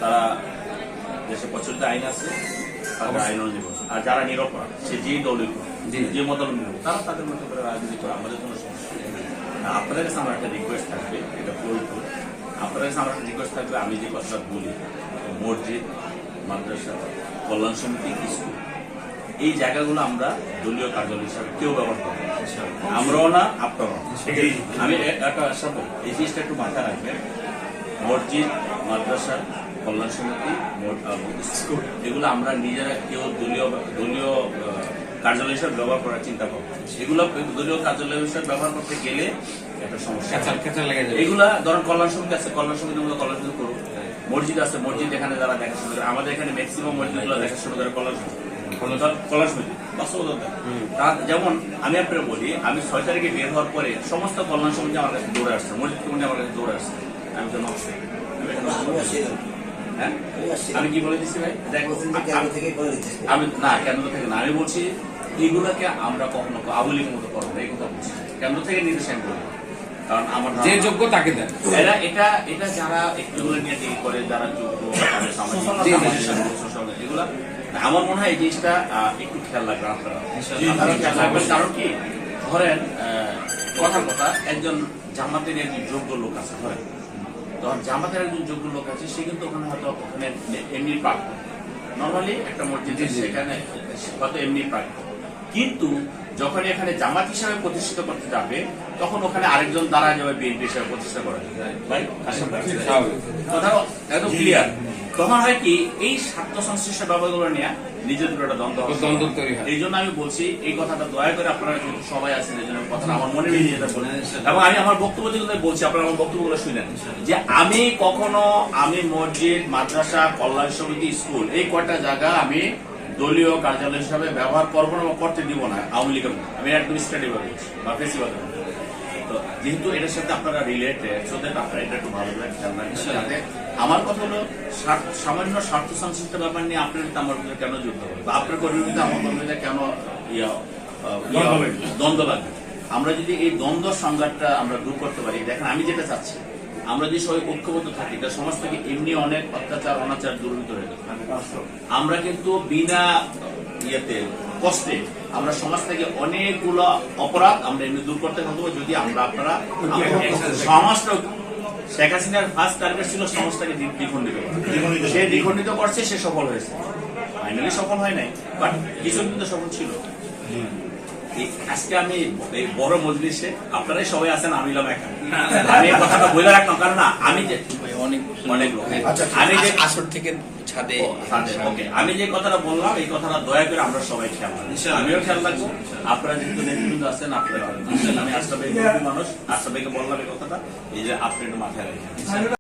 তারা দেশে প্রচলিত আইন আছে, তাদের আইন অনুযায়ী করছে। আর যারা নিরপরাধ, সে যেই দলই করুক, যে মতামত করুক, তারা তাদের মতো করে রাজনীতি করে, আমাদের কোনো সমস্যা নেই। আপনাদের কাছে আমার একটা রিকোয়েস্ট থাকবে, এটা প্রয়োজন। আপনাদের কাছে আমার একটা রিকোয়েস্ট থাকবে, আমি যে কথাটা বলি, মসজিদ, মাদ্রাসা, কল্যাণ সমিতি, স্কুল, এই জায়গাগুলো আমরা দলীয় কার্যালয় হিসাবে কেউ ব্যবহার করবো, আমরাও না, আপনারাও। আমি একটা সাথে এই জিনিসটা একটু মাথায় রাখবেন। মসজিদ, মাদ্রাসা, কল্যাণ সমিতি, স্কুল, এগুলো আমরা নিজেরা কেউ দলীয় কার্যালয় হিসাবে ব্যবহার করার চিন্তা করবো। এগুলো দলীয় কার্যালয় হিসাবে ব্যবহার করতে গেলে একটা সমস্যা। এগুলা ধরেন কল্যাণ সমিতি আছে, কল্যাণ সমিতির মধ্যে কল্যাণ সমিতি করুক। মসজিদ আছে, মসজিদ এখানে যারা দেখাশোনা করে, আমাদের এখানে ম্যাক্সিমাম মসজিদগুলো দেখাশোনা করে কল্যাণ সমিতি। যেমন আমি আপনার বলি, আমি 6 তারিখে বের হওয়ার পরে সমস্ত কল্যাণ সমিতি আমার কাছে দৌড়ে আসছে, মসজিদ কমিটি আমার কাছে দৌড়ে আসছে। আমি তো আমি কি বলে দিচ্ছি ভাই? আমি না, কেন্দ্র থেকে না, আমি বলছি এগুলাকে আমরা কখনো আওয়ামী লীগের মতো করবো না, এই কথা বলছি। কেন্দ্র থেকে নির্দেশ আমি করবো, কারণ আমার যে যোগ্য তাকে দেন। এটা যারা এগুলো নিয়ে ডিল করে, যারা যোগ্য, এগুলা আমার মনে হয় এই জিনিসটা একটু খেয়াল রাখবেন আপনারা, খেয়াল রাখবেন। কারণ কি, ধরেন কথা একজন জামাতের একজন যোগ্য লোক আছে, ধরেন তখন জামাতের একজন যোগ্য লোক আছে, সে কিন্তু ওখানে হয়তো ওখানে এমনি প্রাপ্য, নর্মালি একটা মসজিদে সেখানে হয়তো এমনি প্রাপ্য, কিন্তু যখন এখানে জামাত হিসাবে প্রতিষ্ঠিত করতে যাবে, তখন ওখানে আরেকজন দ্বারা যাবে বিএনপি হিসাবে প্রতিষ্ঠা করা কথাটা একদম ক্লিয়ার। তখন হয় কি, এই স্বার্থ সংশ্লিষ্ট ব্যাপারগুলো নিয়ে নিজের দুটো একটা দ্বন্দ্ব তৈরি হয়। এই জন্য আমি বলছি, এই কথাটা দয়া করে আপনারা সবাই আছেন, এই জন্য কথাটা আমার মনে নিয়ে যেটা বলেন, এবং আমি আমার বক্তব্য যেগুলো বলছি আপনারা আমার বক্তব্যগুলো শুনেন, যে আমি কখনো মসজিদ, মাদ্রাসা, কল্যাণ সমিতি, স্কুল, এই কয়টা জায়গা আমি দলীয় কার্যালয় হিসাবে ব্যবহার করবো না বা করতে দিব না আওয়ামী লীগের। আমি একদম স্টাডি ভাবে বা ফেসিভাবে। তো যেহেতু এটার সাথে আপনারা রিলেটেড, আপনারা এটা একটু ভালো করে খেয়াল রাখবেন। আমার কথা হলো, সামান্য স্বার্থ সংশ্লিষ্ট ব্যাপার নিয়ে আপনার আমার কেন যুদ্ধ হবে, বা আপনার কর্মীদের আমার কর্মীদের কেন দ্বন্দ্ব লাগবে। আমরা যদি এই দ্বন্দ্ব সংঘাতটা আমরা দূর করতে পারি, দেখেন আমি যেটা চাচ্ছি, আমরা যদি সবাই ঐক্যবদ্ধ থাকি, তার সমাজ থেকে এমনি অনেক অত্যাচার, অনাচার দূরীভূত হয়ে যাবে। আমরা কিন্তু বিনা কষ্টে আমরা সমাজ থেকে অনেকগুলো অপরাধ আমরা এমনি দূর করতে পারবো, যদি আপনারা সমাজটা, শেখ হাসিনার ফার্স্ট টার্গেট ছিল সমাজটাকে দ্বিখণ্ডিত করা, সে দ্বিখণ্ডিত করছে, সে সফল হয়েছে। ফাইনালি সফল হয় নাই, বাট কিছু কিন্তু সফল ছিল। আজকে আমি এই বড় মজলিসে আপনারাই সবাই আছেন, আমি একা, আমি এই কথাটা বলে রাখলাম, কারণ আমি যে অনেক লোক, আমি যে আসর থেকে ছাদে, ওকে, আমি যে কথাটা বললাম, এই কথাটা দয়া করে আমরা সবাই খেয়াল রাখবো, আমিও খেয়াল রাখবো। আপনারা যেহেতু নেতৃবৃন্দ আছেন, আপনারা আমি আশরাফ ভাই মানুষ, আশরাফ ভাইকে বললাম এই কথাটা, এই যে আপনি একটু মাথায় রাখেন।